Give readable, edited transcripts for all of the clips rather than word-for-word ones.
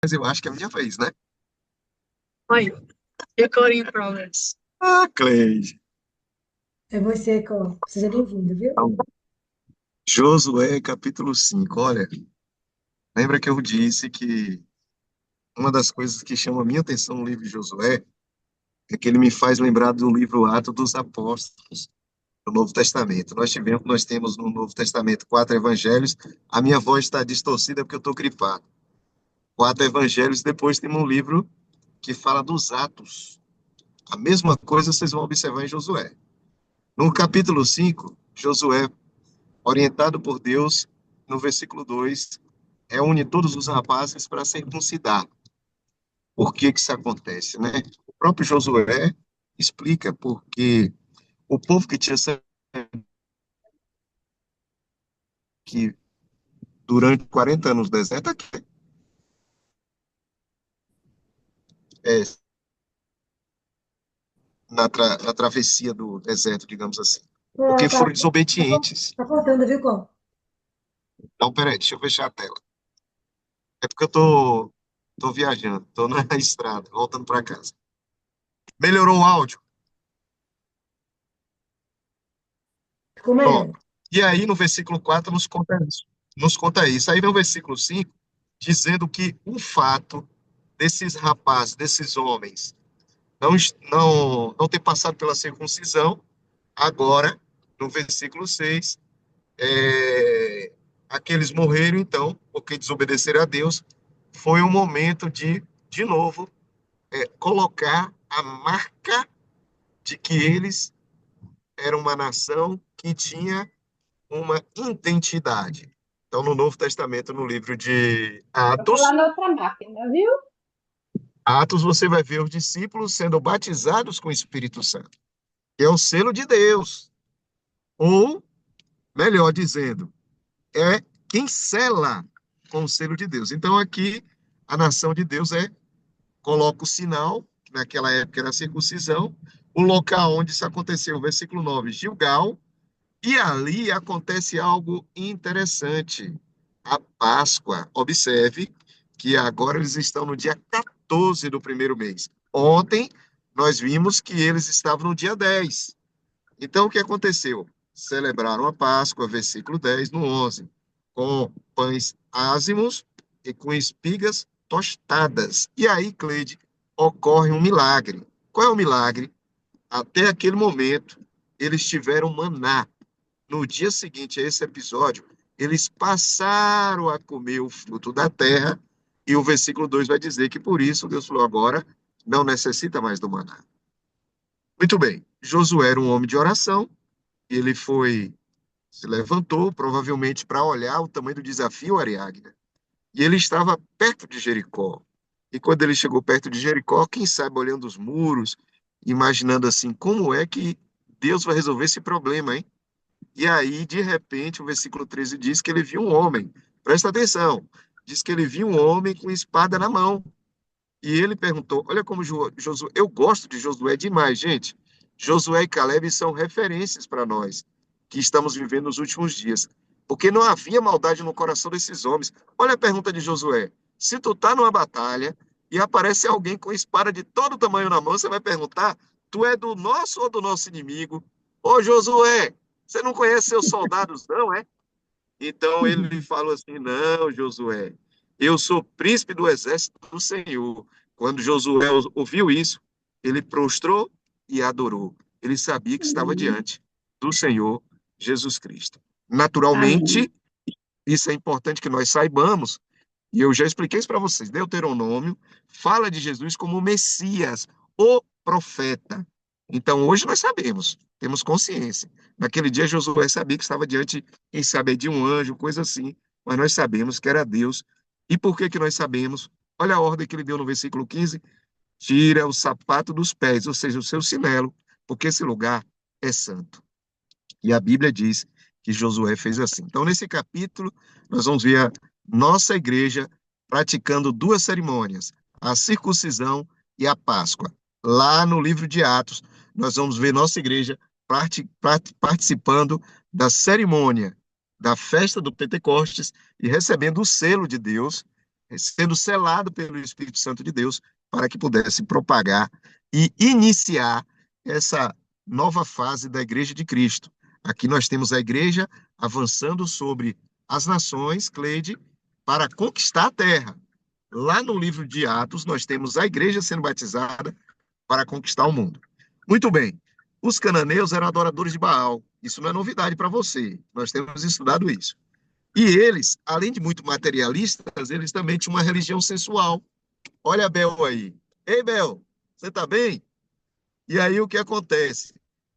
Mas eu acho que é a minha vez, né? Oi, recording in progress. Ah, Cleide. É você, Có. Seja bem-vindo, viu? Então, Josué, capítulo 5. Olha, lembra que eu disse que uma das coisas que chama a minha atenção no livro de Josué é que ele me faz lembrar do livro Atos dos Apóstolos, do Novo Testamento. Nós temos no Novo Testamento 4 evangelhos. A minha voz está distorcida porque eu estou gripado. 4 evangelhos, depois temos um livro que fala dos Atos. A mesma coisa vocês vão observar em Josué. No capítulo 5, Josué, orientado por Deus, no versículo 2, reúne todos os rapazes para circuncidar. Por que que isso acontece, né? O próprio Josué explica porque o povo que tinha saído aqui durante 40 anos no deserto, é, na travessia do deserto, digamos assim, Ó, porque foram desobedientes. tá cortando, viu, Có? Então, peraí, deixa eu fechar a tela. É porque eu tô viajando, tô na estrada, voltando para casa. Melhorou o áudio? Ficou Pronto. melhor. E aí, no versículo 4 nos conta isso. Nos conta isso. Aí vem o versículo 5 dizendo que o fato desses rapazes, desses homens, não ter passado pela circuncisão, agora, no versículo 6, aqueles morreram, então, porque desobedeceram a Deus, foi um momento de novo, colocar a marca de que eles eram uma nação que tinha uma identidade. Então, no Novo Testamento, no livro de Eu fui lá Atos, na outra máquina, viu? Atos, você vai ver os discípulos sendo batizados com o Espírito Santo, que é o selo de Deus. Ou, melhor dizendo, é quem sela com o selo de Deus. Então, aqui, a nação de Deus coloca o sinal, que naquela época era a circuncisão, o local onde isso aconteceu, versículo 9, Gilgal, e ali acontece algo interessante. A Páscoa. Observe que agora eles estão no dia 14 do primeiro mês. Ontem nós vimos que eles estavam no dia 10. Então o que aconteceu? Celebraram a Páscoa, versículo 10 no 11, com pães ázimos e com espigas tostadas. E aí, Cleide, ocorre um milagre. Qual é o milagre? Até aquele momento, eles tiveram maná. No dia seguinte a esse episódio, eles passaram a comer o fruto da terra, e o versículo 2 vai dizer que por isso Deus falou agora, não necessita mais do maná. Muito bem, Josué era um homem de oração, ele se levantou, provavelmente para olhar o tamanho do desafio, Ariadne, e ele estava perto de Jericó. E quando ele chegou perto de Jericó, quem sabe olhando os muros, imaginando assim, como é que Deus vai resolver esse problema, hein? E aí, de repente, o versículo 13 diz que ele viu um homem. Presta atenção. Diz que ele viu um homem com espada na mão. E ele perguntou: Olha como Josué. Eu gosto de Josué demais, gente. Josué e Caleb são referências para nós que estamos vivendo nos últimos dias. Porque não havia maldade no coração desses homens. Olha a pergunta de Josué: Se tu tá numa batalha e aparece alguém com espada de todo tamanho na mão, você vai perguntar: Tu é do nosso ou do nosso inimigo? Ô Josué, você não conhece seus soldados, não, é? Então ele falou assim: Não, Josué, eu sou príncipe do exército do Senhor. Quando Josué ouviu isso, ele prostrou e adorou. Ele sabia que estava diante do Senhor Jesus Cristo. Naturalmente, Amém. isso é importante que nós saibamos, e eu já expliquei isso para vocês. Deuteronômio fala de Jesus como o Messias, o profeta. Então, hoje nós sabemos, temos consciência. Naquele dia, Josué sabia que estava diante, quem sabe, de um anjo, coisa assim, mas nós sabemos que era Deus. E por que que nós sabemos? Olha a ordem que ele deu no versículo 15: tira o sapato dos pés, ou seja, o seu sinelo, porque esse lugar é santo. E a Bíblia diz que Josué fez assim. Então, nesse capítulo, nós vamos ver a nossa igreja praticando duas cerimônias, a circuncisão e a Páscoa. Lá no livro de Atos, nós vamos ver nossa igreja participando da cerimônia da festa do Pentecostes e recebendo o selo de Deus, sendo selado pelo Espírito Santo de Deus para que pudesse propagar e iniciar essa nova fase da Igreja de Cristo. Aqui nós temos a igreja avançando sobre as nações, Cleide, para conquistar a terra. Lá no livro de Atos, nós temos a igreja sendo batizada para conquistar o mundo. Muito bem. Os cananeus eram adoradores de Baal. Isso não é novidade para você. Nós temos estudado isso. E eles, além de muito materialistas, eles também tinham uma religião sensual. Olha a Bel aí. Ei, Bel, você está bem? E aí o que acontece?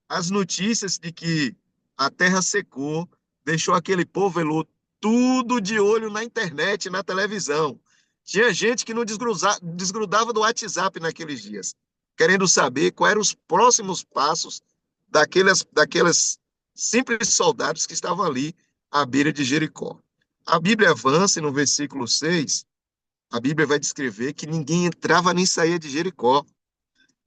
As notícias de que a terra secou, deixou aquele povo Elô, tudo de olho na internet, na televisão. Tinha gente que não desgrudava do WhatsApp naqueles dias, querendo saber quais eram os próximos passos daqueles simples soldados que estavam ali à beira de Jericó. A Bíblia avança e no versículo 6, a Bíblia vai descrever que ninguém entrava nem saía de Jericó.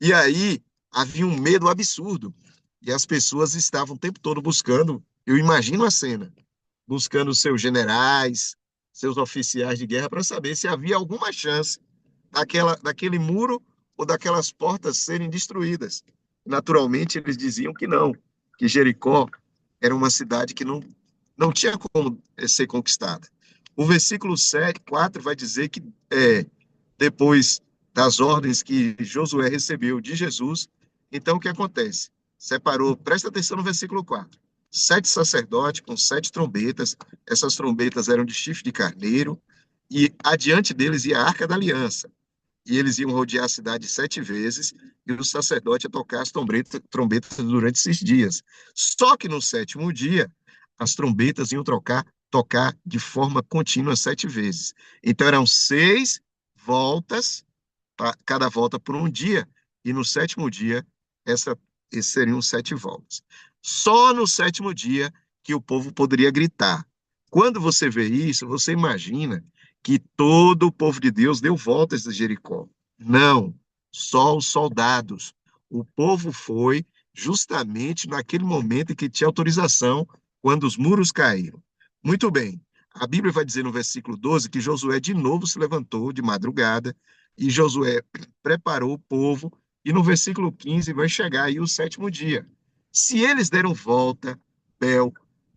E aí havia um medo absurdo. E as pessoas estavam o tempo todo buscando, eu imagino a cena, buscando seus generais, seus oficiais de guerra, para saber se havia alguma chance daquele muro ou daquelas portas serem destruídas. Naturalmente, eles diziam que não, que Jericó era uma cidade que não tinha como ser conquistada. O versículo 7, 4 vai dizer que depois das ordens que Josué recebeu de Jesus, então o que acontece? Separou, presta atenção no versículo 4, 7 sacerdotes com 7 trombetas, essas trombetas eram de chifre de carneiro, e adiante deles ia a Arca da Aliança, e eles iam rodear a cidade 7 vezes, e o sacerdote ia tocar as trombetas durante esses dias. Só que no sétimo dia, as trombetas iam tocar de forma contínua 7 vezes. Então eram 6 voltas, cada volta por um dia, e no sétimo dia, esses seriam 7 voltas. Só no sétimo dia que o povo poderia gritar. Quando você vê isso, você imagina que todo o povo de Deus deu voltas de Jericó. Não, só os soldados. O povo foi justamente naquele momento em que tinha autorização, quando os muros caíram. Muito bem. A Bíblia vai dizer no versículo 12 que Josué de novo se levantou de madrugada e Josué preparou o povo, e no versículo 15 vai chegar aí o sétimo dia. Se eles deram volta, Bel,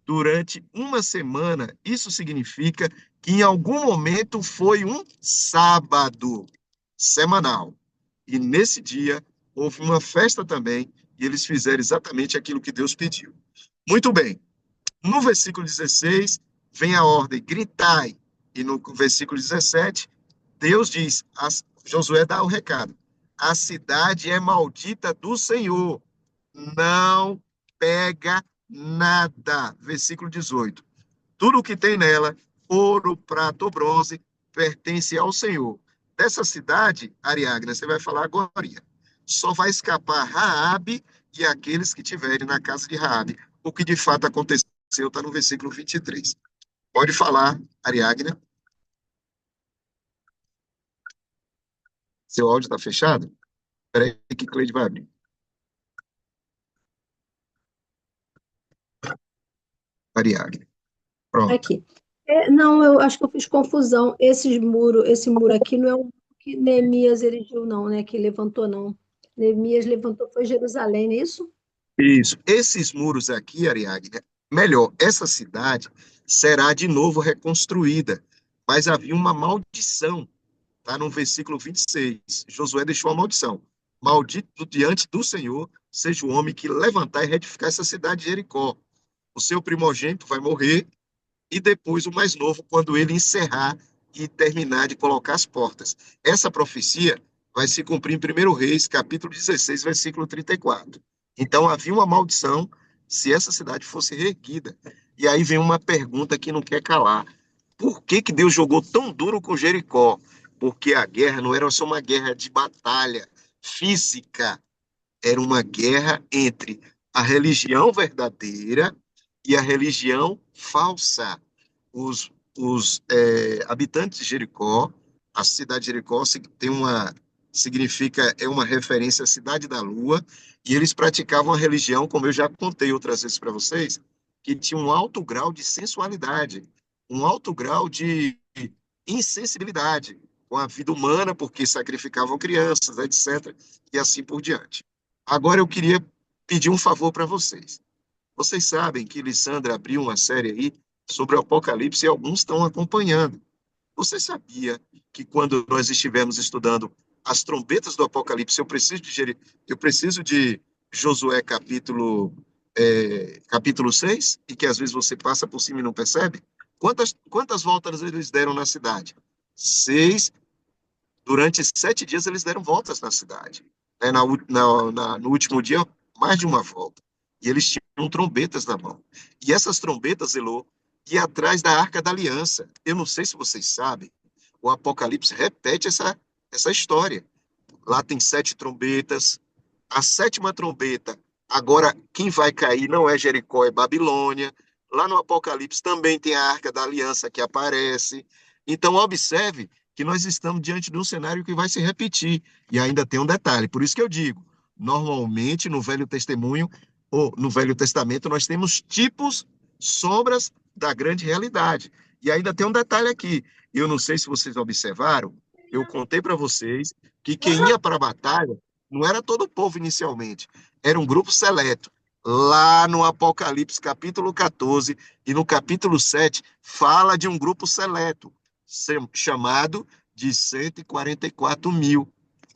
durante uma semana, isso significa que em algum momento foi um sábado semanal. E nesse dia houve uma festa também, e eles fizeram exatamente aquilo que Deus pediu. Muito bem. No versículo 16, vem a ordem, gritai. E no versículo 17, Deus diz, Josué dá o recado, a cidade é maldita do Senhor, não pega nada. Versículo 18, tudo o que tem nela, ouro, prata ou bronze, pertence ao Senhor. Dessa cidade, Ariadna, você vai falar agora, só vai escapar Raabe e aqueles que estiverem na casa de Raabe. O que de fato aconteceu está no versículo 23. Pode falar, Ariadna. Seu áudio está fechado? Espera aí que Cleide vai abrir. Ariadne. Pronto. Aqui. Não, eu acho que eu fiz confusão. Esse muro aqui não é o que Neemias erigiu, não, né? Que levantou, não. Neemias levantou, foi Jerusalém, não é isso? Isso. Esses muros aqui, Ariadne, melhor, essa cidade será de novo reconstruída, mas havia uma maldição, tá no versículo 26. Josué deixou a maldição. Maldito diante do Senhor seja o homem que levantar e reedificar essa cidade de Jericó. O seu primogênito vai morrer, e depois o mais novo, quando ele encerrar e terminar de colocar as portas. Essa profecia vai se cumprir em 1 Reis, capítulo 16, versículo 34. Então havia uma maldição se essa cidade fosse reerguida. E aí vem uma pergunta que não quer calar. Por que que Deus jogou tão duro com Jericó? Porque a guerra não era só uma guerra de batalha física, era uma guerra entre a religião verdadeira e a religião falsa. Os habitantes de Jericó, a cidade de Jericó significa, é uma referência à cidade da lua, e eles praticavam a religião, como eu já contei outras vezes para vocês, que tinha um alto grau de sensualidade, um alto grau de insensibilidade com a vida humana, porque sacrificavam crianças, etc., e assim por diante. Agora eu queria pedir um favor para vocês. Vocês sabem que Lissandra abriu uma série aí sobre o Apocalipse e alguns estão acompanhando. Você sabia que quando nós estivermos estudando as trombetas do Apocalipse, eu preciso de Josué capítulo 6, e que às vezes você passa por cima e não percebe? Quantas voltas eles deram na cidade? 6. Durante 7 dias eles deram voltas na cidade. No último dia, mais de uma volta. E eles tinham trombetas na mão. E essas trombetas, Elô, iam atrás da Arca da Aliança. Eu não sei se vocês sabem, o Apocalipse repete essa história. Lá tem 7 trombetas. A 7ª trombeta, agora quem vai cair não é Jericó, é Babilônia. Lá no Apocalipse também tem a Arca da Aliança que aparece. Então, observe que nós estamos diante de um cenário que vai se repetir. E ainda tem um detalhe, por isso que eu digo, normalmente no Velho Testemunho, ou no Velho Testamento, nós temos tipos, sombras da grande realidade. E ainda tem um detalhe aqui, eu não sei se vocês observaram, eu contei para vocês que quem ia para a batalha não era todo o povo inicialmente, era um grupo seleto. Lá no Apocalipse, capítulo 14 e no capítulo 7, fala de um grupo seleto, chamado de 144 mil.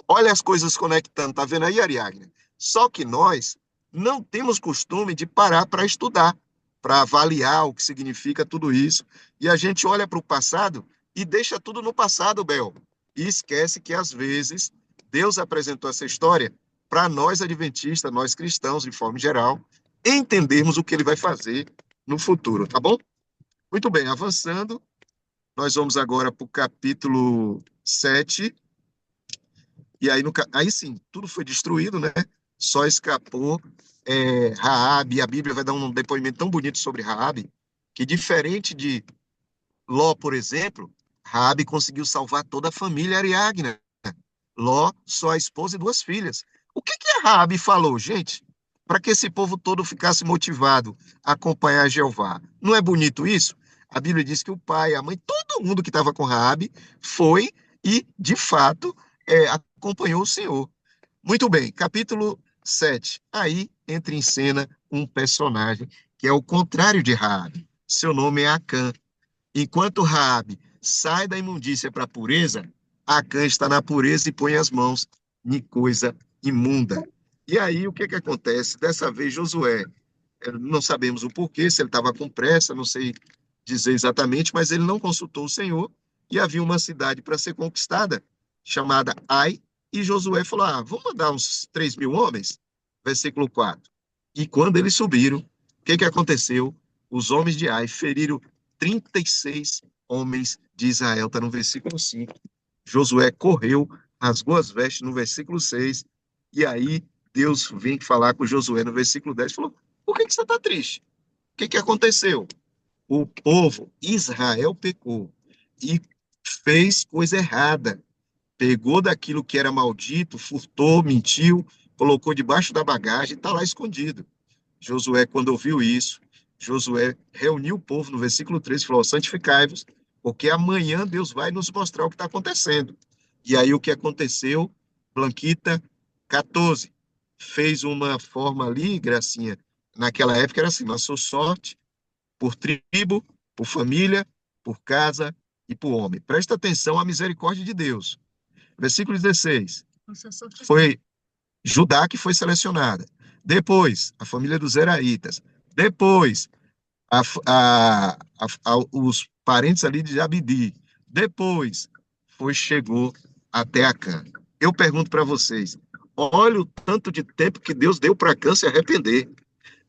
Olha as coisas conectando, tá vendo aí, Ariadne? Só que nós não temos costume de parar para estudar, para avaliar o que significa tudo isso. E a gente olha para o passado e deixa tudo no passado, Bel. E esquece que, às vezes, Deus apresentou essa história para nós adventistas, nós cristãos, de forma geral, entendermos o que ele vai fazer no futuro, tá bom? Muito bem, avançando, nós vamos agora para o capítulo 7. E aí, aí sim, tudo foi destruído, né? Só escapou Raabe, e a Bíblia vai dar um depoimento tão bonito sobre Raabe, que diferente de Ló, por exemplo, Raabe conseguiu salvar toda a família Ariadne. Ló, só a esposa e 2 filhas. O que a Raabe falou, gente? Para que esse povo todo ficasse motivado a acompanhar Jeová. Não é bonito isso? A Bíblia diz que o pai, a mãe, todo mundo que estava com Raabe foi e, de fato, acompanhou o Senhor. Muito bem, capítulo 7. Aí entra em cena um personagem que é o contrário de Raabe. Seu nome é Acã. Enquanto Raabe sai da imundícia para a pureza, Acã está na pureza e põe as mãos em coisa imunda. E aí, o que acontece? Dessa vez, Josué, não sabemos o porquê, se ele estava com pressa, não sei dizer exatamente, mas ele não consultou o Senhor, e havia uma cidade para ser conquistada, chamada Ai, e Josué falou, vamos mandar uns 3.000 homens? Versículo 4. E quando eles subiram, o que aconteceu? Os homens de Ai feriram 36 homens de Israel, está no versículo 5. Josué correu, rasgou as vestes no versículo 6, e aí Deus vem falar com Josué no versículo 10 e falou, por que você está triste? O que aconteceu? O povo Israel pecou e fez coisa errada. Pegou daquilo que era maldito, furtou, mentiu, colocou debaixo da bagagem e está lá escondido. Josué, quando ouviu isso, Josué reuniu o povo no versículo 13 e falou, santificai-vos, porque amanhã Deus vai nos mostrar o que está acontecendo. E aí o que aconteceu? Blanquita, 14, fez uma forma ali, Gracinha, naquela época era assim, nossa sorte, por tribo, por família, por casa e por homem. Presta atenção à misericórdia de Deus. Versículo 16. Foi Judá que foi selecionada. Depois, a família dos Zeraitas. Depois, os parentes ali de Abidi. Depois, chegou até Acã. Eu pergunto para vocês, olha o tanto de tempo que Deus deu para Acã se arrepender.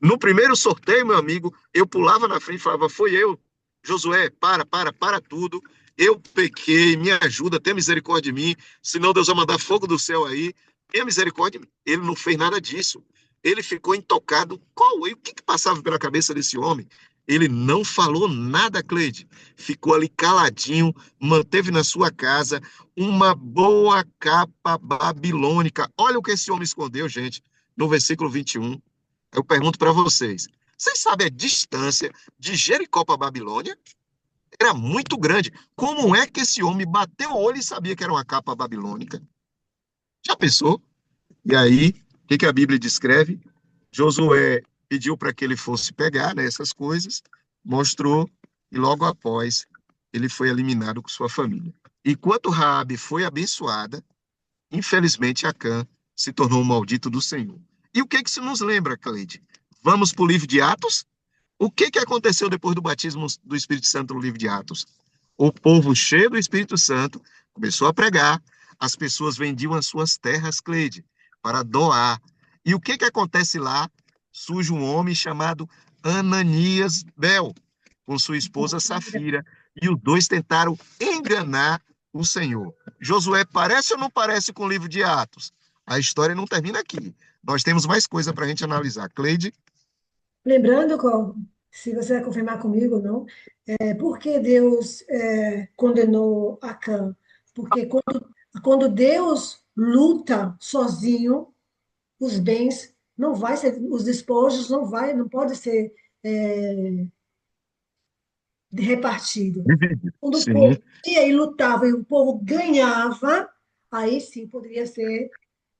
No primeiro sorteio, meu amigo, eu pulava na frente e falava, foi eu, Josué, para tudo, eu pequei, me ajuda, tenha misericórdia de mim, senão Deus vai mandar fogo do céu aí, tenha misericórdia de mim. Ele não fez nada disso, ele ficou intocado. O que passava pela cabeça desse homem? Ele não falou nada, Cleide, ficou ali caladinho, manteve na sua casa uma boa capa babilônica. Olha o que esse homem escondeu, gente, no versículo 21. Eu pergunto para vocês, vocês sabem a distância de Jericó para Babilônia? Era muito grande. Como é que esse homem bateu o olho e sabia que era uma capa babilônica? Já pensou? E aí, o que que a Bíblia descreve? Josué pediu para que ele fosse pegar, né, essas coisas, mostrou, e logo após ele foi eliminado com sua família. Enquanto Raabe foi abençoada, infelizmente Acã se tornou um maldito do Senhor. E o que que isso nos lembra, Cleide? Vamos para o livro de Atos? O que que aconteceu depois do batismo do Espírito Santo no livro de Atos? O povo cheio do Espírito Santo começou a pregar, as pessoas vendiam as suas terras, Cleide, para doar. E o que que acontece lá? Surge um homem chamado Ananias Bel, com sua esposa Safira, e os dois tentaram enganar o Senhor. Josué parece ou não parece com o livro de Atos? A história não termina aqui. Nós temos mais coisa para a gente analisar. Cleide? Lembrando, se você vai confirmar comigo ou não, por que Deus condenou Acã? Porque quando Deus luta sozinho, os bens não vai ser, os despojos não pode ser é, repartido. Dividido. Quando o Sim, povo ia e lutava e o povo ganhava, aí sim poderia ser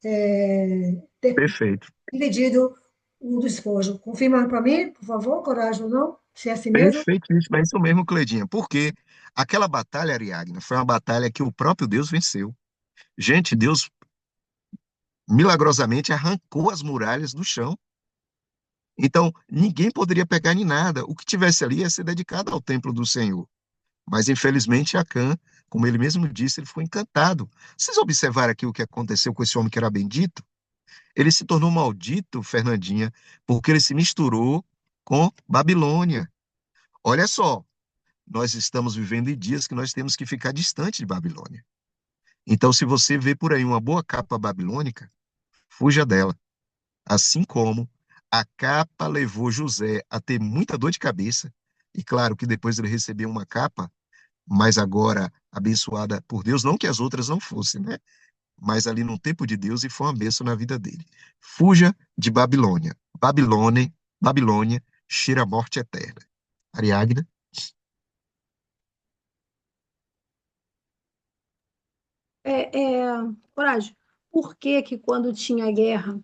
ter perfeito. dividido o despojo. Confirma para mim, por favor, coragem ou não? Se é assim mesmo? Perfeito, isso, é isso mesmo, Cleidinha. Porque aquela batalha, Ariadne, foi uma batalha que o próprio Deus venceu. Gente, Deus milagrosamente arrancou as muralhas do chão. Então, ninguém poderia pegar em nada. O que tivesse ali ia ser dedicado ao templo do Senhor. Mas, infelizmente, Acã, como ele mesmo disse, ele ficou encantado. Vocês observaram aqui o que aconteceu com esse homem que era bendito? Ele se tornou maldito, Fernandinha, porque ele se misturou com Babilônia. Olha só, nós estamos vivendo em dias que nós temos que ficar distante de Babilônia. Então, se você vê por aí uma boa capa babilônica, fuja dela. Assim como a capa levou José a ter muita dor de cabeça, e claro que depois ele recebeu uma capa, mas agora abençoada por Deus, não que as outras não fossem, né? Mas ali no tempo de Deus e foi uma bênção na vida dele. Fuja de Babilônia. Babilônia cheira a morte eterna. Ariadna? Coragem, por que que quando tinha guerra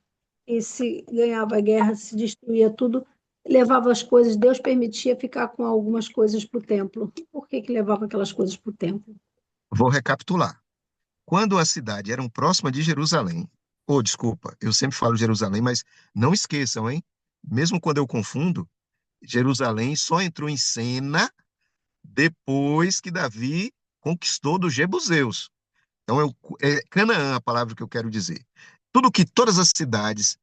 e se ganhava a guerra, se destruía tudo, levava as coisas, Deus permitia ficar com algumas coisas para o templo? Por que que levava aquelas coisas para o templo? Vou recapitular. Quando a cidade era próxima de Jerusalém, ou desculpa, eu sempre falo Jerusalém, mas não esqueçam, hein? Mesmo quando eu confundo, Jerusalém só entrou em cena depois que Davi conquistou dos jebuseus. Então, é Canaã a palavra que eu quero dizer. Todas as cidades,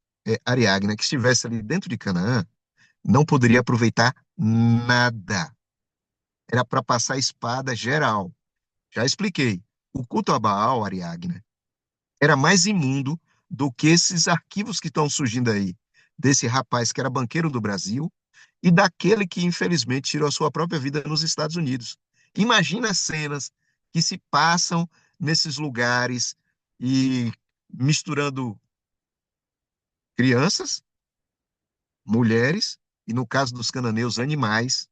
Ariagna, que estivesse ali dentro de Canaã, não poderia aproveitar nada. Era para passar a espada geral. Já expliquei. O culto a Baal, Ariagna, era mais imundo do que esses arquivos que estão surgindo aí, desse rapaz que era banqueiro do Brasil e daquele que, infelizmente, tirou a sua própria vida nos Estados Unidos. Imagina as cenas que se passam nesses lugares e misturando crianças, mulheres e, no caso dos cananeus, animais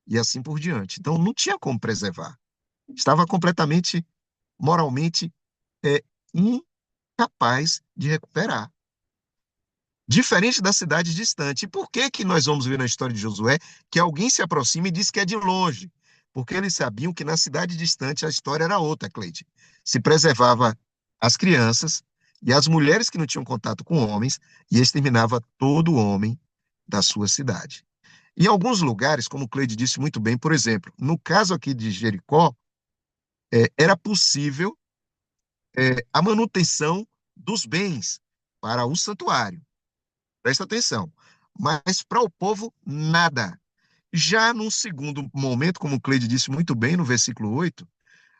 e assim por diante. Então, não tinha como preservar. Estava completamente, moralmente, é, incapaz de recuperar. Diferente da cidade distante. E por que que nós vamos ver na história de Josué que alguém se aproxima e diz que é de longe? Porque eles sabiam que na cidade distante a história era outra, Cleide. Se preservava as crianças e as mulheres que não tinham contato com homens e exterminava todo homem da sua cidade. Em alguns lugares, como o Cleide disse muito bem, por exemplo, no caso aqui de Jericó, era possível a manutenção dos bens para o santuário. Presta atenção. Mas para o povo, nada. Já num segundo momento, como o Cleide disse muito bem no versículo 8,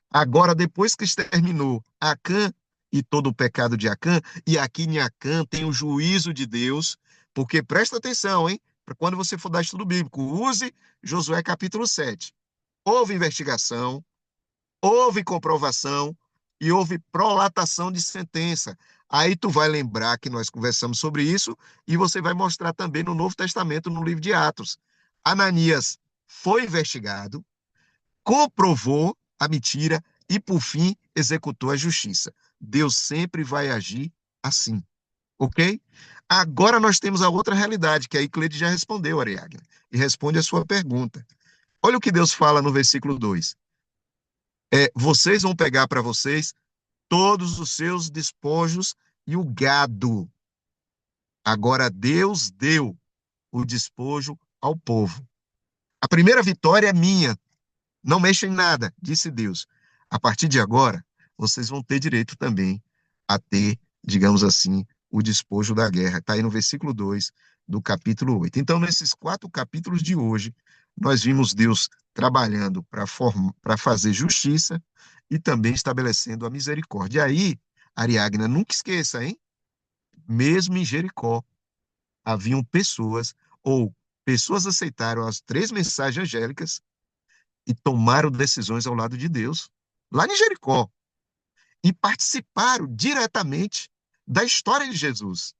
agora depois que exterminou Acã e todo o pecado de Acã, e aqui em Acã tem o juízo de Deus, porque presta atenção, hein? Para quando você for dar estudo bíblico, use Josué capítulo 7. Houve investigação, houve comprovação e houve prolatação de sentença. Aí tu vai lembrar que nós conversamos sobre isso e você vai mostrar também no Novo Testamento, no livro de Atos. Ananias foi investigado, comprovou a mentira e, por fim, executou a justiça. Deus sempre vai agir assim, ok? Agora nós temos a outra realidade, que aí Cleide já respondeu, Ariadne, e responde a sua pergunta. Olha o que Deus fala no versículo 2. Vocês vão pegar para vocês todos os seus despojos e o gado. Agora Deus deu o despojo ao povo. A primeira vitória é minha. Não mexa em nada, disse Deus. A partir de agora, vocês vão ter direito também a ter, digamos assim, o despojo da guerra. Está aí no versículo 2 do capítulo 8. Então, nesses 4 capítulos de hoje, nós vimos Deus trabalhando para fazer justiça e também estabelecendo a misericórdia. E aí, Ariadna, nunca esqueça, hein? Mesmo em Jericó, haviam pessoas aceitaram as 3 mensagens angélicas e tomaram decisões ao lado de Deus, lá em Jericó, e participaram diretamente da história de Jesus.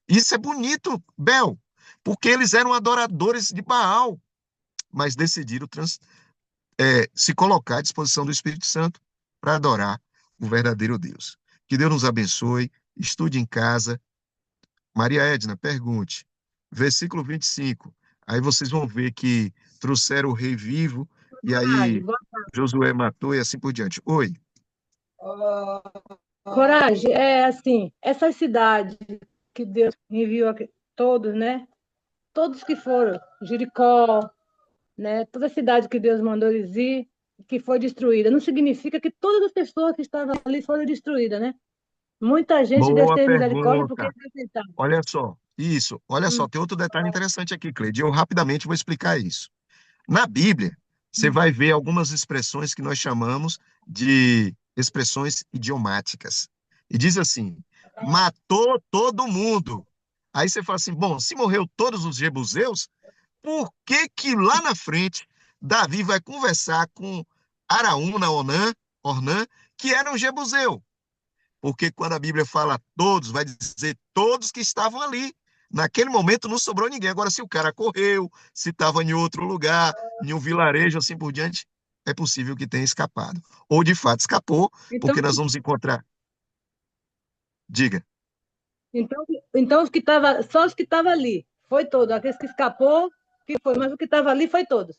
Isso é bonito, Bel, porque eles eram adoradores de Baal, mas decidiram se colocar à disposição do Espírito Santo para adorar o verdadeiro Deus. Que Deus nos abençoe, estude em casa. Maria Edna, pergunte. Versículo 25. Aí vocês vão ver que trouxeram o rei vivo, e aí Josué matou e assim por diante. Oi. Coragem, é assim, essas cidades que Deus enviou aqui, todos, né? Todos que foram, Jericó, né? Toda cidade que Deus mandou eles ir, que foi destruída, não significa que todas as pessoas que estavam ali foram destruídas, né? Muita gente Deus Boa teve misericórdia porque pergunta. eles aceitaram. Olha só, isso. Olha só, tem outro detalhe interessante aqui, Cleide. Eu rapidamente vou explicar isso. Na Bíblia, você vai ver algumas expressões que nós chamamos de expressões idiomáticas. E diz assim: matou todo mundo. Aí você fala assim: bom, se morreu todos os jebuseus, por que que lá na frente Davi vai conversar com Araúna, Ornã, que era um jebuseu? Porque quando a Bíblia fala todos, vai dizer todos que estavam ali. Naquele momento não sobrou ninguém. Agora, se o cara correu, se estava em outro lugar, em um vilarejo, assim por diante, é possível que tenha escapado. Ou de fato escapou, Então, porque nós vamos encontrar. Diga. então, então os que tava, só os que estavam ali, foi todo. Aqueles que escapou, que foi, mas o que estava ali foi todos.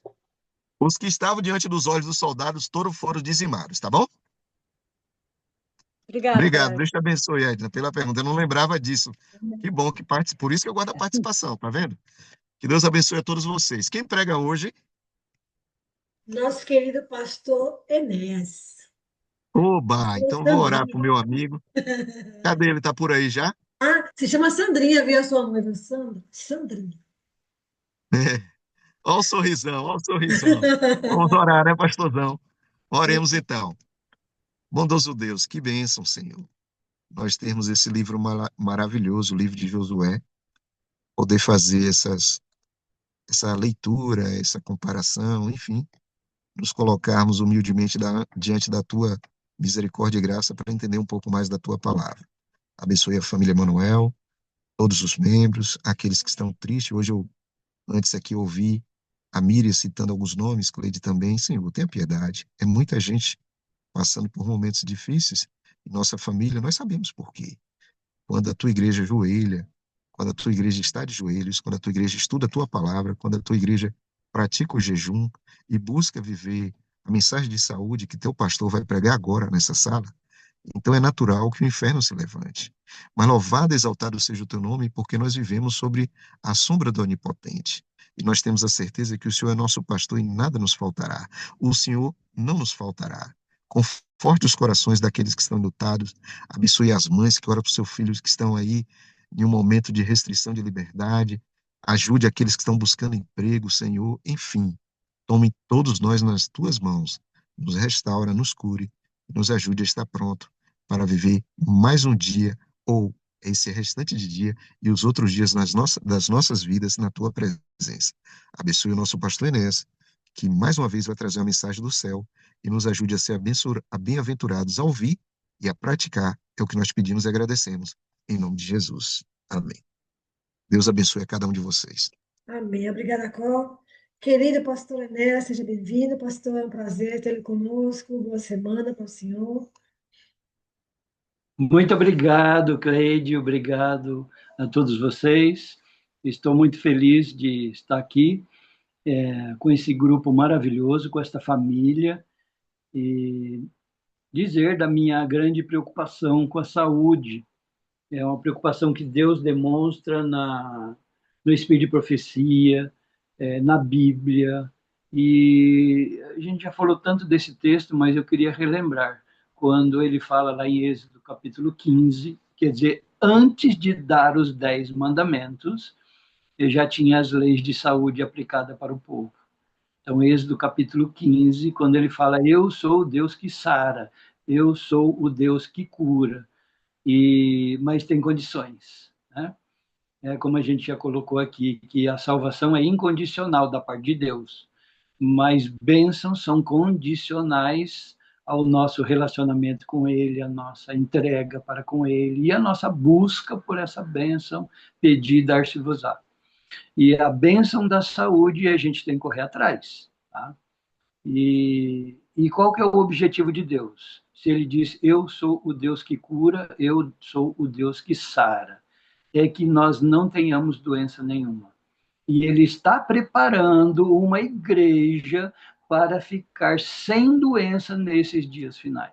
Os que estavam diante dos olhos dos soldados, todos foram dizimados, tá bom? Obrigada, Obrigado. Coragem. Deus te abençoe, Edna, pela pergunta. Eu não lembrava disso. Que bom que participa. Por isso que eu guardo a participação, tá vendo? Que Deus abençoe a todos vocês. Quem prega hoje? Nosso querido pastor Enéas. Oba! Pastor Então vou orar para o Sandrinha. meu amigo. Cadê ele? Tá por aí já? Ah, se chama Sandrinha, viu a sua noiva? Sandrinha. Olha o sorrisão, olha o sorrisão. Vamos orar, né, pastorzão? Oremos então. Bondoso Deus, que bênção, Senhor. Nós temos esse livro maravilhoso, o livro de Josué, poder fazer essa leitura, essa comparação, enfim, nos colocarmos humildemente diante da tua misericórdia e graça para entender um pouco mais da tua palavra. Abençoe a família Manuel, todos os membros, aqueles que estão tristes. Hoje antes aqui, ouvi a Miriam citando alguns nomes, Cleide também. Senhor, tenha piedade. É muita gente passando por momentos difíceis em nossa família, nós sabemos por quê. Quando a tua igreja ajoelha, quando a tua igreja está de joelhos, quando a tua igreja estuda a tua palavra, quando a tua igreja pratica o jejum e busca viver a mensagem de saúde que teu pastor vai pregar agora nessa sala, então é natural que o inferno se levante. Mas louvado e exaltado seja o teu nome, porque nós vivemos sobre a sombra do Onipotente. E nós temos a certeza que o Senhor é nosso pastor e nada nos faltará. O Senhor não nos faltará. Conforte os corações daqueles que estão lutados. Abençoe as mães que oram para os seus filhos que estão aí em um momento de restrição de liberdade. Ajude aqueles que estão buscando emprego, Senhor. Enfim, tome todos nós nas tuas mãos. Nos restaura, nos cure, nos ajude a estar pronto para viver mais um dia ou esse restante de dia e os outros dias das nossas vidas na tua presença. Abençoe o nosso pastor Enéas, que mais uma vez vai trazer uma mensagem do céu e nos ajude a ser bem-aventurados a ouvir e a praticar. É o que nós pedimos e agradecemos. Em nome de Jesus. Amém. Deus abençoe a cada um de vocês. Amém. Obrigada, Cor. Querida pastora Nélia, seja bem-vinda, pastor, é um prazer tê-lo conosco, boa semana para o senhor. Muito obrigado, Cleide, obrigado a todos vocês. Estou muito feliz de estar aqui com esse grupo maravilhoso, com esta família, e dizer da minha grande preocupação com a saúde. É uma preocupação que Deus demonstra no Espírito de Profecia, na Bíblia, e a gente já falou tanto desse texto, mas eu queria relembrar, quando ele fala lá em Êxodo capítulo 15, quer dizer, antes de dar os 10 mandamentos, ele já tinha as leis de saúde aplicadas para o povo. Então, Êxodo capítulo 15, quando ele fala, eu sou o Deus que sara, eu sou o Deus que cura, mas tem condições, né? Como a gente já colocou aqui, que a salvação é incondicional da parte de Deus, mas bênçãos são condicionais ao nosso relacionamento com Ele, a nossa entrega para com Ele e a nossa busca por essa bênção, pedir, dar-se-vos-á. E a bênção da saúde a gente tem que correr atrás, tá? E qual que é o objetivo de Deus? Se Ele diz, eu sou o Deus que cura, eu sou o Deus que sara, é que nós não tenhamos doença nenhuma. E Ele está preparando uma igreja para ficar sem doença nesses dias finais.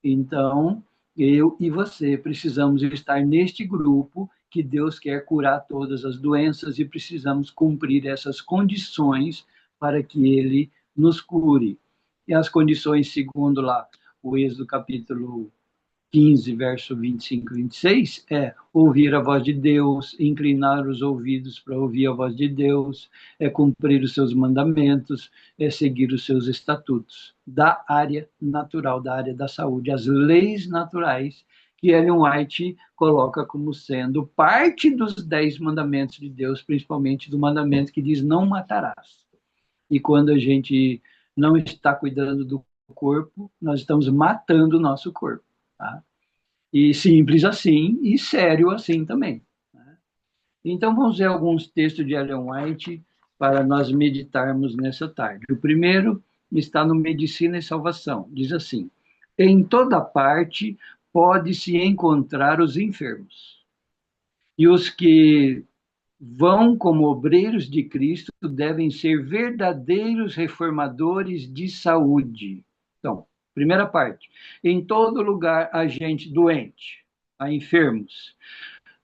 Então, eu e você precisamos estar neste grupo que Deus quer curar todas as doenças e precisamos cumprir essas condições para que Ele nos cure. E as condições, segundo lá o Êxodo capítulo 15, verso 25 e 26, é ouvir a voz de Deus, inclinar os ouvidos para ouvir a voz de Deus, é cumprir os seus mandamentos, é seguir os seus estatutos da área natural, da área da saúde, as leis naturais que Ellen White coloca como sendo parte dos 10 mandamentos de Deus, principalmente do mandamento que diz não matarás. E quando a gente não está cuidando do corpo, nós estamos matando o nosso corpo. Tá? E simples assim, e sério assim também. Né? Então, vamos ver alguns textos de Ellen White para nós meditarmos nessa tarde. O primeiro está no Medicina e Salvação. Diz assim, em toda parte pode-se encontrar os enfermos. E os que vão como obreiros de Cristo devem ser verdadeiros reformadores de saúde. Então, primeira parte, em todo lugar há gente doente, há enfermos.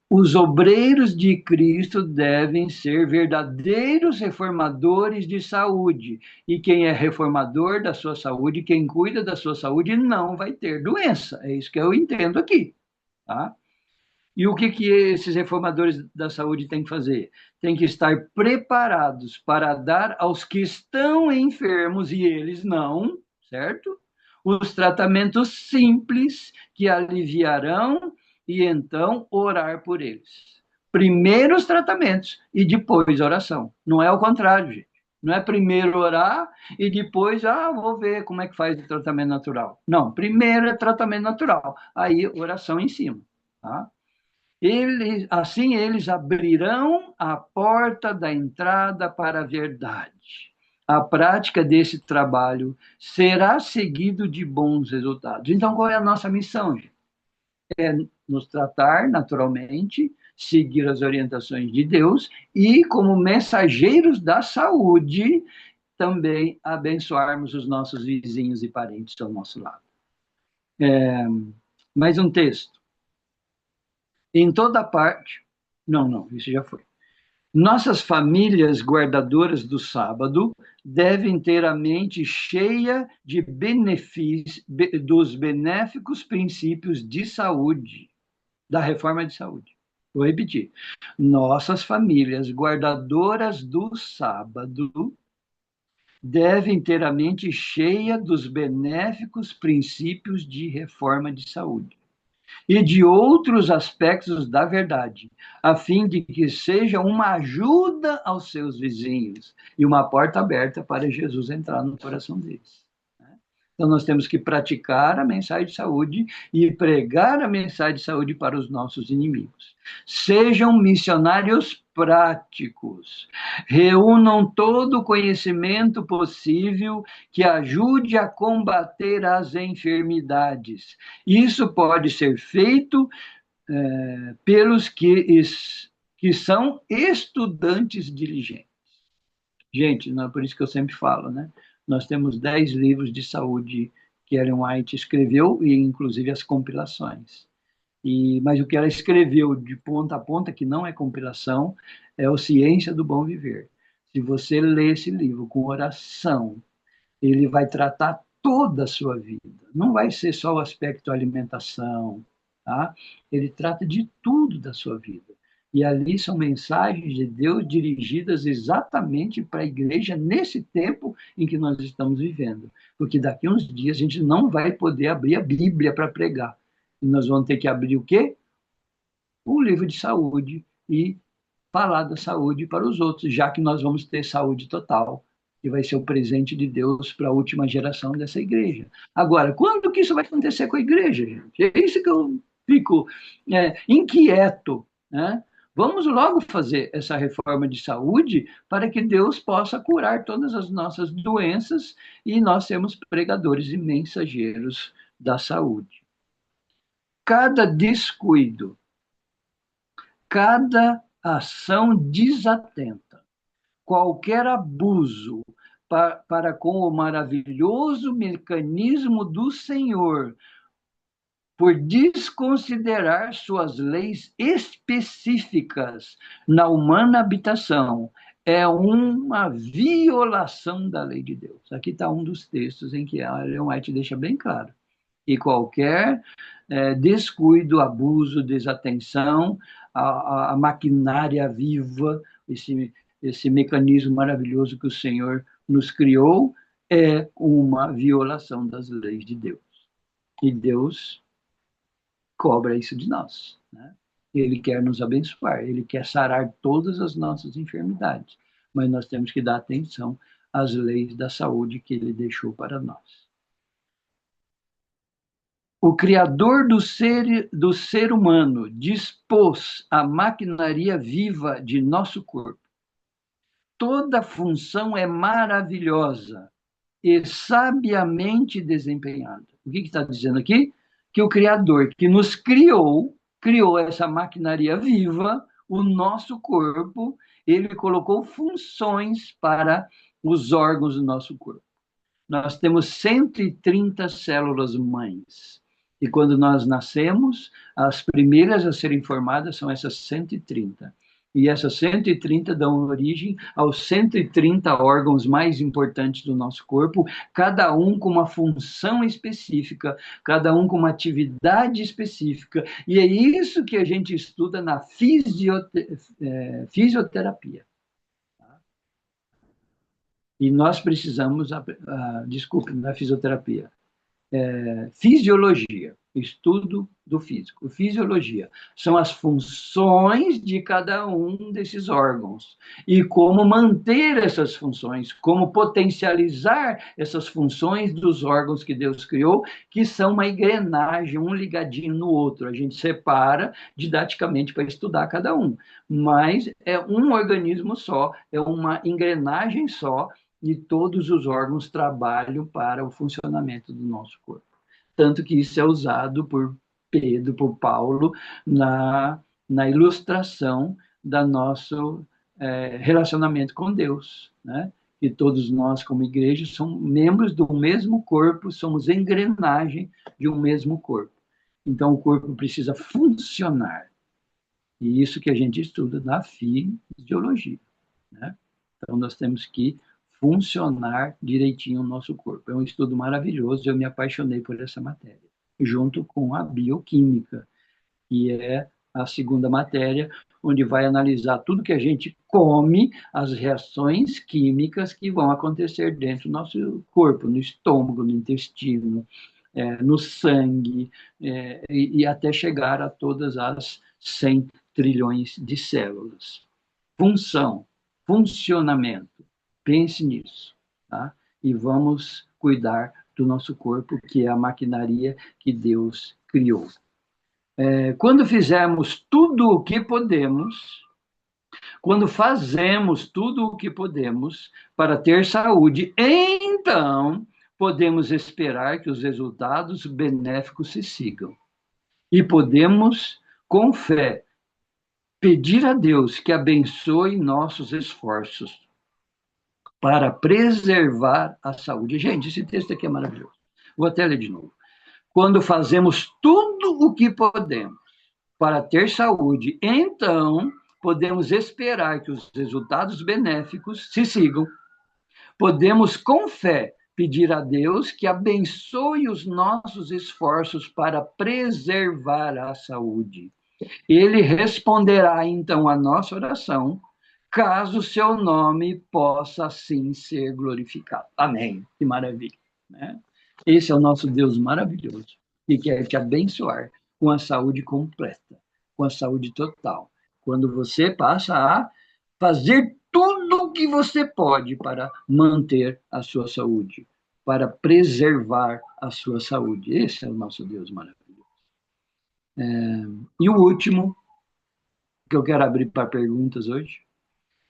Os obreiros de Cristo devem ser verdadeiros reformadores de saúde. E quem é reformador da sua saúde, quem cuida da sua saúde, não vai ter doença. É isso que eu entendo aqui. Tá? E o que esses reformadores da saúde têm que fazer? Tem que estar preparados para dar aos que estão enfermos e eles não, certo? Os tratamentos simples que aliviarão e então orar por eles. Primeiro os tratamentos e depois a oração. Não é o contrário, gente. Não é primeiro orar e depois, vou ver como é que faz o tratamento natural. Não, primeiro é tratamento natural, aí oração em cima, tá? Assim eles abrirão a porta da entrada para a verdade. A prática desse trabalho será seguido de bons resultados. Então, qual é a nossa missão, gente? É nos tratar naturalmente, seguir as orientações de Deus e, como mensageiros da saúde, também abençoarmos os nossos vizinhos e parentes ao nosso lado. Mais um texto. Em toda parte. Não, isso já foi. Nossas famílias guardadoras do sábado devem ter a mente cheia de dos benéficos princípios de saúde, da reforma de saúde. Vou repetir. Nossas famílias guardadoras do sábado devem ter a mente cheia dos benéficos princípios de reforma de saúde e de outros aspectos da verdade, a fim de que seja uma ajuda aos seus vizinhos e uma porta aberta para Jesus entrar no coração deles. Então, nós temos que praticar a mensagem de saúde e pregar a mensagem de saúde para os nossos inimigos. Sejam missionários práticos. Reúnam todo o conhecimento possível que ajude a combater as enfermidades. Isso pode ser feito pelos que são estudantes diligentes. Gente, não é por isso que eu sempre falo, né? Nós temos 10 livros de saúde que Ellen White escreveu, e inclusive as compilações. Mas o que ela escreveu de ponta a ponta, que não é compilação, é o Ciência do Bom Viver. Se você ler esse livro com oração, ele vai tratar toda a sua vida. Não vai ser só o aspecto alimentação, tá? Ele trata de tudo da sua vida. E ali são mensagens de Deus dirigidas exatamente para a igreja nesse tempo em que nós estamos vivendo. Porque daqui a uns dias a gente não vai poder abrir a Bíblia para pregar. E nós vamos ter que abrir o quê? O livro de saúde e falar da saúde para os outros, já que nós vamos ter saúde total, que vai ser o presente de Deus para a última geração dessa igreja. Agora, quando que isso vai acontecer com a igreja, gente? É isso que eu fico inquieto, né? Vamos logo fazer essa reforma de saúde para que Deus possa curar todas as nossas doenças e nós sermos pregadores e mensageiros da saúde. Cada descuido, cada ação desatenta, qualquer abuso para com o maravilhoso mecanismo do Senhor, por desconsiderar suas leis específicas na humana habitação, é uma violação da lei de Deus. Aqui está um dos textos em que Ellen White deixa bem claro. E qualquer descuido, abuso, desatenção, a maquinária viva, esse mecanismo maravilhoso que o Senhor nos criou, é uma violação das leis de Deus. E Deus cobra isso de nós, né? Ele quer nos abençoar, ele quer sarar todas as nossas enfermidades, mas nós temos que dar atenção às leis da saúde que ele deixou para nós. O Criador do ser humano dispôs a maquinaria viva de nosso corpo. Toda função é maravilhosa e sabiamente desempenhada. O que está dizendo aqui? Que o Criador que nos criou essa maquinaria viva, o nosso corpo, ele colocou funções para os órgãos do nosso corpo. Nós temos 130 células mães. E quando nós nascemos, as primeiras a serem formadas são essas 130. E essas 130 dão origem aos 130 órgãos mais importantes do nosso corpo, cada um com uma função específica, cada um com uma atividade específica. E é isso que a gente estuda na fisioterapia. E nós precisamos, desculpe, na fisioterapia, fisiologia, estudo do físico. Fisiologia são as funções de cada um desses órgãos e como manter essas funções, como potencializar essas funções dos órgãos que Deus criou, que são uma engrenagem, um ligadinho no outro. A gente separa didaticamente para estudar cada um, mas é um organismo só, é uma engrenagem só, e todos os órgãos trabalham para o funcionamento do nosso corpo. Tanto que isso é usado por Pedro, por Paulo, na ilustração do nosso relacionamento com Deus, né? E todos nós, como igreja, somos membros do mesmo corpo, somos engrenagem de um mesmo corpo. Então, o corpo precisa funcionar. E isso que a gente estuda na fisiologia, né? Então, nós temos que funcionar direitinho o nosso corpo. É um estudo maravilhoso, eu me apaixonei por essa matéria, junto com a bioquímica, que é a segunda matéria, onde vai analisar tudo que a gente come, as reações químicas que vão acontecer dentro do nosso corpo, no estômago, no intestino, no sangue, e até chegar a todas as 100 trilhões de células. Funcionamento. Pense nisso, tá? E vamos cuidar do nosso corpo, que é a maquinaria que Deus criou. Quando fizermos tudo o que podemos, quando fazemos tudo o que podemos para ter saúde, então podemos esperar que os resultados benéficos se sigam. E podemos, com fé, pedir a Deus que abençoe nossos esforços para preservar a saúde. Gente, esse texto aqui é maravilhoso. Vou até ler de novo. Quando fazemos tudo o que podemos para ter saúde, então podemos esperar que os resultados benéficos se sigam. Podemos, com fé, pedir a Deus que abençoe os nossos esforços para preservar a saúde. Ele responderá, então, a nossa oração, caso o seu nome possa, assim, ser glorificado. Amém. Que maravilha, né? Esse é o nosso Deus maravilhoso, que quer te abençoar com a saúde completa, com a saúde total. Quando você passa a fazer tudo o que você pode para manter a sua saúde, para preservar a sua saúde. Esse é o nosso Deus maravilhoso. E o último, que eu quero abrir para perguntas hoje.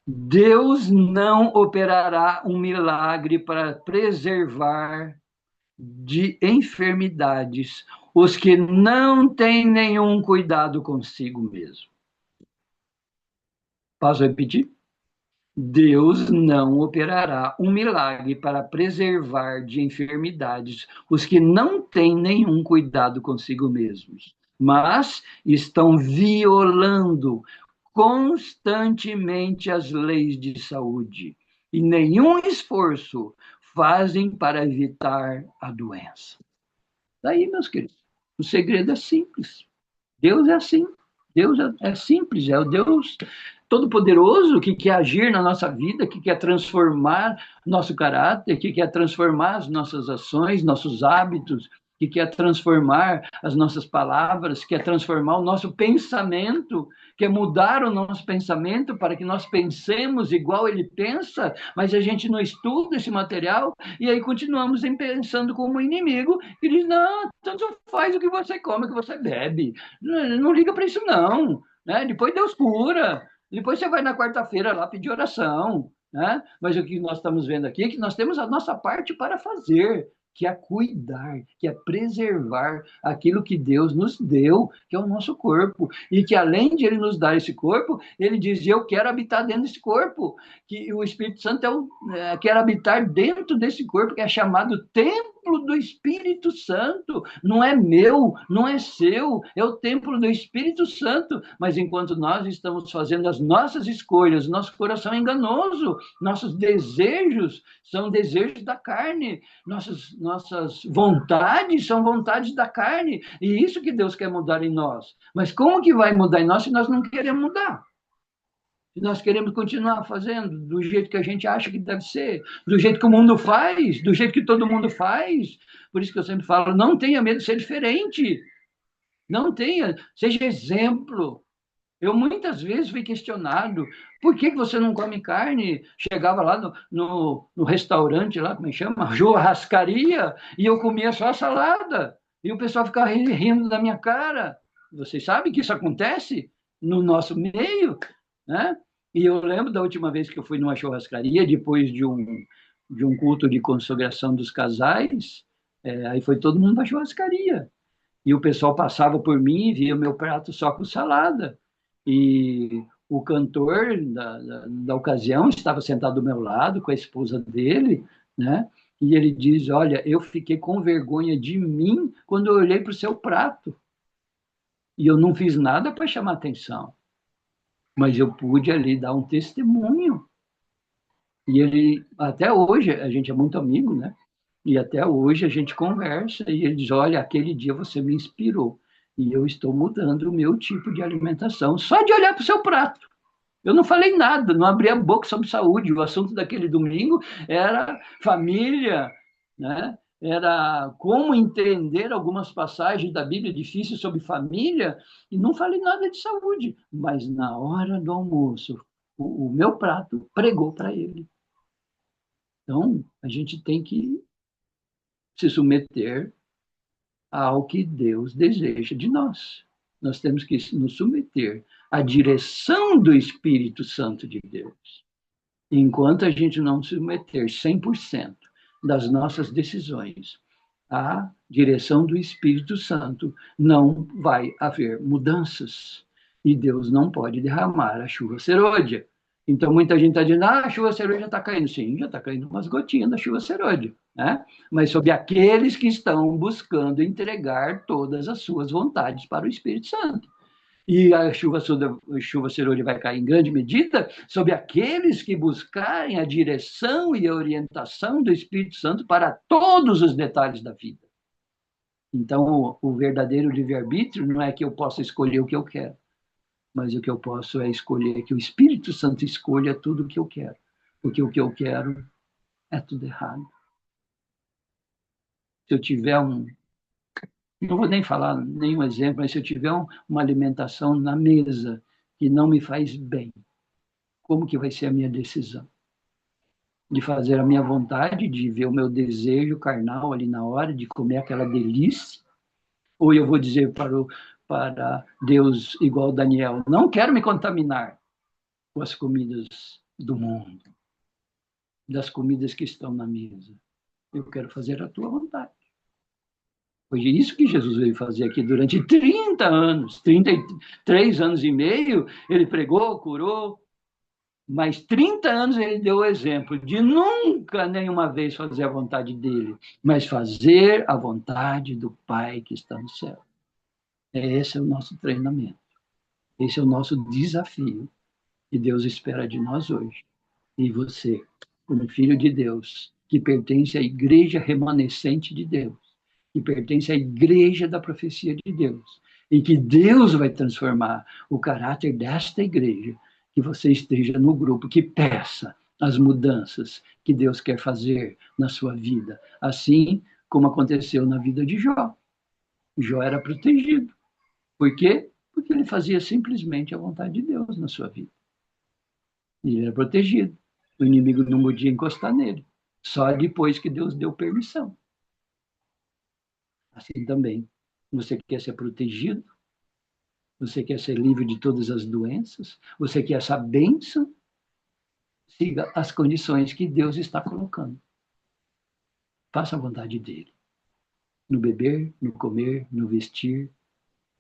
Deus não operará um milagre para preservar de enfermidades os que não têm nenhum cuidado consigo mesmo. Posso repetir? Deus não operará um milagre para preservar de enfermidades os que não têm nenhum cuidado consigo mesmos, mas estão violando constantemente as leis de saúde e nenhum esforço fazem para evitar a doença. Daí, meus queridos, o segredo é simples. Deus é assim. Deus é simples, é o Deus Todo-Poderoso que quer agir na nossa vida, que quer transformar nosso caráter, que quer transformar as nossas ações, nossos hábitos, que quer transformar as nossas palavras, quer transformar o nosso pensamento, quer mudar o nosso pensamento para que nós pensemos igual ele pensa, mas a gente não estuda esse material e aí continuamos pensando como inimigo e diz, não, tanto faz o que você come, o que você bebe, não liga para isso não, né? Depois Deus cura, depois você vai na quarta-feira lá pedir oração, né? Mas o que nós estamos vendo aqui é que nós temos a nossa parte para fazer, que é cuidar, que é preservar aquilo que Deus nos deu, que é o nosso corpo. E que além de Ele nos dar esse corpo, Ele diz, eu quero habitar dentro desse corpo. Que o Espírito Santo quer habitar dentro desse corpo, que é chamado templo do Espírito Santo. Não é meu, não é seu, é o templo do Espírito Santo. Mas enquanto nós estamos fazendo as nossas escolhas, nosso coração é enganoso, nossos desejos são desejos da carne, nossas vontades são vontades da carne, e isso que Deus quer mudar em nós. Mas como que vai mudar em nós se nós não queremos mudar? Se nós queremos continuar fazendo do jeito que a gente acha que deve ser, do jeito que o mundo faz, do jeito que todo mundo faz. Por isso que eu sempre falo, não tenha medo de ser diferente. Não tenha, seja exemplo. Eu muitas vezes fui questionado, por que você não come carne? Chegava lá no restaurante, lá, como é que chama? Churrascaria, e eu comia só salada. E o pessoal ficava rindo da minha cara. Vocês sabem que isso acontece no nosso meio, né? E eu lembro da última vez que eu fui numa churrascaria, depois de um culto de consagração dos casais, aí foi todo mundo para a churrascaria. E o pessoal passava por mim e via meu prato só com salada. E o cantor da ocasião estava sentado do meu lado com a esposa dele, né? E ele diz, olha, eu fiquei com vergonha de mim quando eu olhei para o seu prato. E eu não fiz nada para chamar atenção. Mas eu pude ali dar um testemunho. E ele, até hoje, a gente é muito amigo, né? E até hoje a gente conversa e ele diz, olha, aquele dia você me inspirou. E eu estou mudando o meu tipo de alimentação, só de olhar para o seu prato. Eu não falei nada, não abri a boca sobre saúde. O assunto daquele domingo era família, né? Era como entender algumas passagens da Bíblia difíceis sobre família, e não falei nada de saúde. Mas na hora do almoço, o meu prato pregou para ele. Então, a gente tem que se submeter ao que Deus deseja de nós. Nós temos que nos submeter à direção do Espírito Santo de Deus. Enquanto a gente não se submeter 100% das nossas decisões à direção do Espírito Santo, não vai haver mudanças. E Deus não pode derramar a chuva serôdia. Então, muita gente está dizendo, a chuva serôdia está caindo. Sim, já está caindo umas gotinhas da chuva serôdia, né? Mas sobre aqueles que estão buscando entregar todas as suas vontades para o Espírito Santo. E a chuva serôdia vai cair em grande medida sobre aqueles que buscarem a direção e a orientação do Espírito Santo para todos os detalhes da vida. Então, o verdadeiro livre-arbítrio não é que eu possa escolher o que eu quero, mas o que eu posso é escolher que o Espírito Santo escolha tudo o que eu quero, porque o que eu quero é tudo errado. Se eu tiver não vou nem falar nenhum exemplo, mas se eu tiver uma alimentação na mesa que não me faz bem, como que vai ser a minha decisão? De fazer a minha vontade, de ver o meu desejo carnal ali na hora, de comer aquela delícia? Ou eu vou dizer para Deus, igual Daniel, não quero me contaminar com as comidas do mundo, das comidas que estão na mesa. Eu quero fazer a tua vontade. Foi isso que Jesus veio fazer aqui durante 30 anos, 33 anos e meio, ele pregou, curou, mas 30 anos ele deu o exemplo de nunca, nenhuma vez, fazer a vontade dele, mas fazer a vontade do Pai que está no céu. Esse é o nosso treinamento. Esse é o nosso desafio que Deus espera de nós hoje. E você, como filho de Deus, que pertence à igreja remanescente de Deus, que pertence à igreja da profecia de Deus, e que Deus vai transformar o caráter desta igreja, que você esteja no grupo que peça as mudanças que Deus quer fazer na sua vida, assim como aconteceu na vida de Jó. Jó era protegido. Por quê? Porque ele fazia simplesmente a vontade de Deus na sua vida. E ele era protegido. O inimigo não podia encostar nele. Só depois que Deus deu permissão. Assim também, você quer ser protegido? Você quer ser livre de todas as doenças? Você quer essa bênção? Siga as condições que Deus está colocando. Faça a vontade dele. No beber, no comer, no vestir,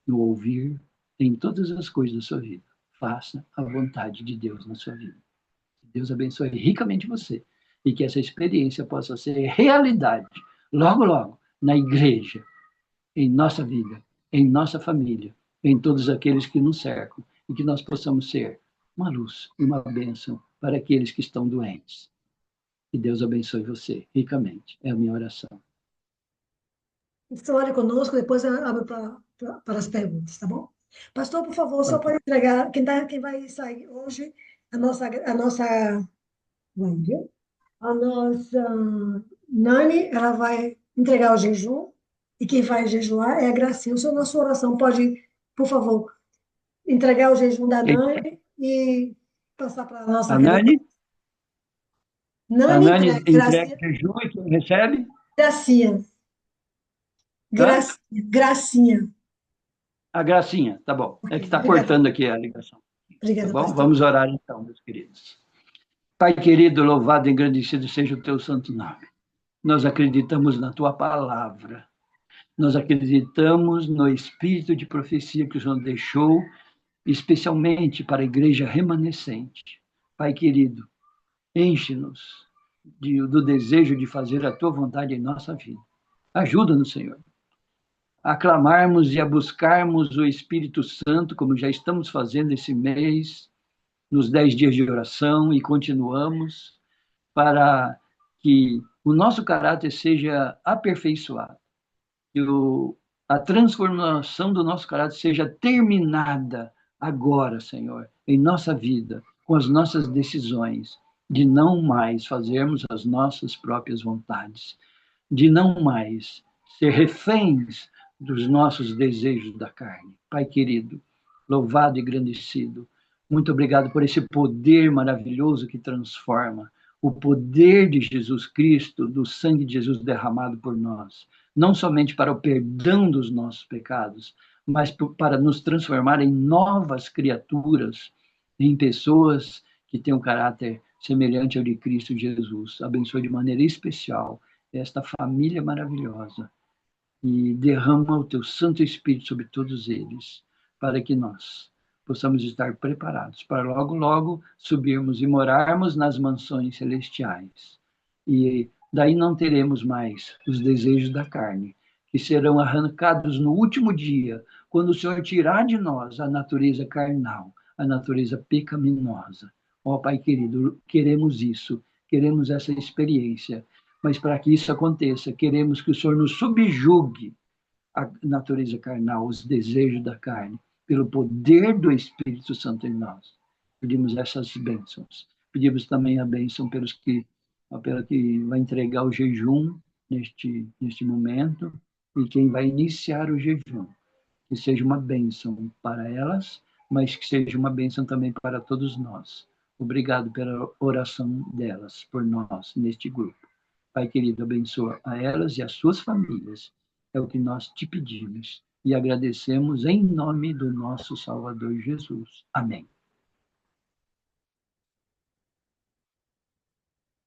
no ouvir, em todas as coisas da sua vida. Faça a vontade de Deus na sua vida. Deus abençoe ricamente você e que essa experiência possa ser realidade, logo, logo, na igreja, em nossa vida, em nossa família, em todos aqueles que nos cercam, e que nós possamos ser uma luz e uma bênção para aqueles que estão doentes. Que Deus abençoe você ricamente. É a minha oração. Então, ore conosco, depois eu abro para as perguntas, tá bom? Pastor, por favor, só pode entregar, quem vai sair hoje, viu? A nossa Nani, ela vai entregar o jejum, e quem vai jejuar é a Gracinha. O senhor, na sua oração, pode, por favor, entregar o jejum da Nani e passar para a nossa A Nani? A Nani Nani entrega Gracinha. jejum e quem recebe? Gracinha. Gracinha. A Gracinha, tá bom. É que está Obrigada. cortando aqui a ligação. Obrigada, Tá bom? pastor. Vamos orar então, meus queridos. Pai querido, louvado e engrandecido seja o teu santo nome. Nós acreditamos na tua palavra. Nós acreditamos no espírito de profecia que o Senhor deixou, especialmente para a igreja remanescente. Pai querido, enche-nos do desejo de fazer a tua vontade em nossa vida. Ajuda-nos, Senhor, a clamarmos e a buscarmos o Espírito Santo, como já estamos fazendo esse mês, nos 10 dias de oração, e continuamos, para que o nosso caráter seja aperfeiçoado, que a transformação do nosso caráter seja terminada agora, Senhor, em nossa vida, com as nossas decisões, de não mais fazermos as nossas próprias vontades, de não mais ser reféns dos nossos desejos da carne. Pai querido, louvado e engrandecido, muito obrigado por esse poder maravilhoso que transforma, o poder de Jesus Cristo, do sangue de Jesus derramado por nós, não somente para o perdão dos nossos pecados, mas para nos transformar em novas criaturas, em pessoas que têm um caráter semelhante ao de Cristo Jesus. Abençoe de maneira especial esta família maravilhosa e derrama o teu Santo Espírito sobre todos eles, para que nós possamos estar preparados para logo, logo subirmos e morarmos nas mansões celestiais. E daí não teremos mais os desejos da carne, que serão arrancados no último dia, quando o Senhor tirar de nós a natureza carnal, a natureza pecaminosa. Ó Pai querido, queremos isso, queremos essa experiência, mas para que isso aconteça, queremos que o Senhor nos subjugue a natureza carnal, os desejos da carne, pelo poder do Espírito Santo em nós. Pedimos essas bênçãos. Pedimos também a bênção pela que vai entregar o jejum neste momento e quem vai iniciar o jejum. Que seja uma bênção para elas, mas que seja uma bênção também para todos nós. Obrigado pela oração delas, por nós, neste grupo. Pai querido, abençoa a elas e as suas famílias. É o que nós te pedimos e agradecemos em nome do nosso Salvador Jesus. Amém.